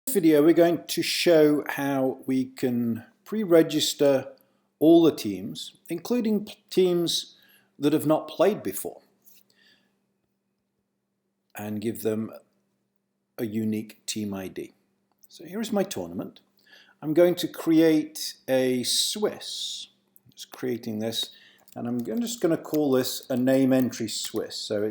In this video we're going to show how we can pre-register all the teams, including teams that have not played before, and give them a unique team ID. So here's my tournament. I'm going to create a Swiss. Just creating this, and I'm just going to call this a name entry Swiss. So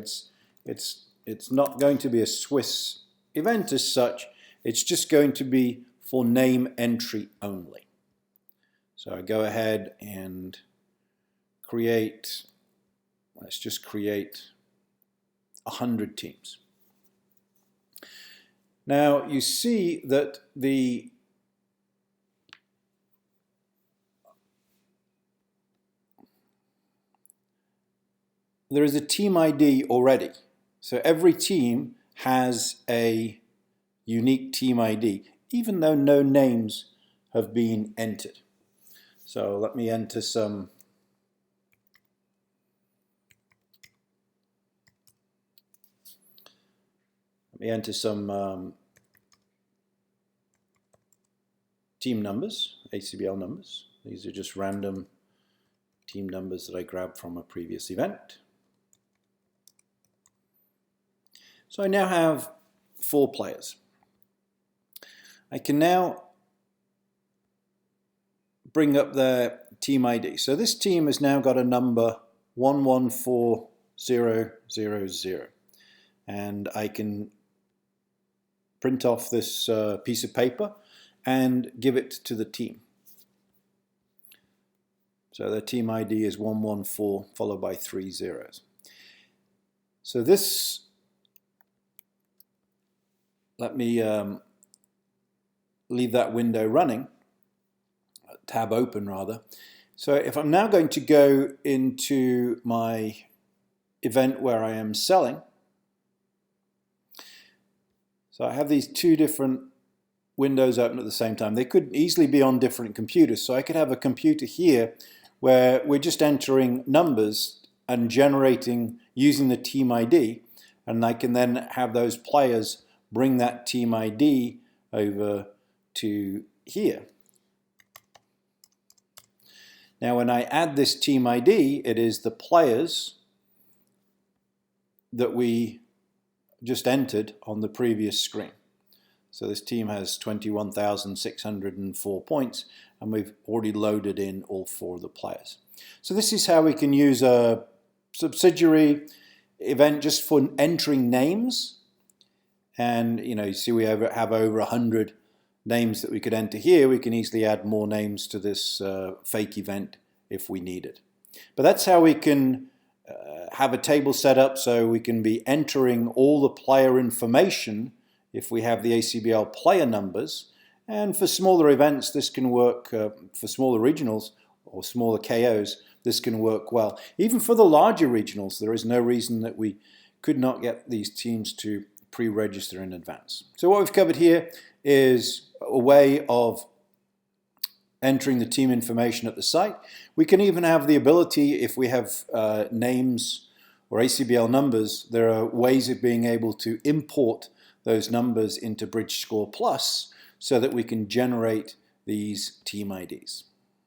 it's not going to be a Swiss event as such. It's just going to be for name entry only. So I go ahead and create, let's just create 100 teams. Now you see that there is a team ID already. So every team has a unique team ID, even though no names have been entered. So let me enter some team numbers, ACBL numbers. These are just random team numbers that I grabbed from a previous event. So I now have 4 players. I can now bring up their team ID. So this team has now got a number 114000, and I can print off this piece of paper and give it to the team. So their team ID is 114 followed by 3 zeros. So this, let me leave that window running, tab open rather. So if I'm now going to go into my event where I am selling, so I have these 2 different windows open at the same time. They could easily be on different computers. So I could have a computer here where we're just entering numbers and generating using the team ID, and I can then have those players bring that team ID over to here. Now when I add this team ID, it is the players that we just entered on the previous screen. So this team has 21,604 points, and we've already loaded in all 4 of the players. So this is how we can use a subsidiary event just for entering names. And you see we have over 100 names that we could enter here. We can easily add more names to this fake event if we need it. But that's how we can have a table set up so we can be entering all the player information if we have the ACBL player numbers. And for smaller events, this can work. For smaller regionals or smaller KOs, this can work well. Even for the larger regionals, there is no reason that we could not get these teams to pre-register in advance. So what we've covered here is a way of entering the team information at the site. We can even have the ability, if we have names or ACBL numbers, there are ways of being able to import those numbers into Bridgescore Plus so that we can generate these team IDs.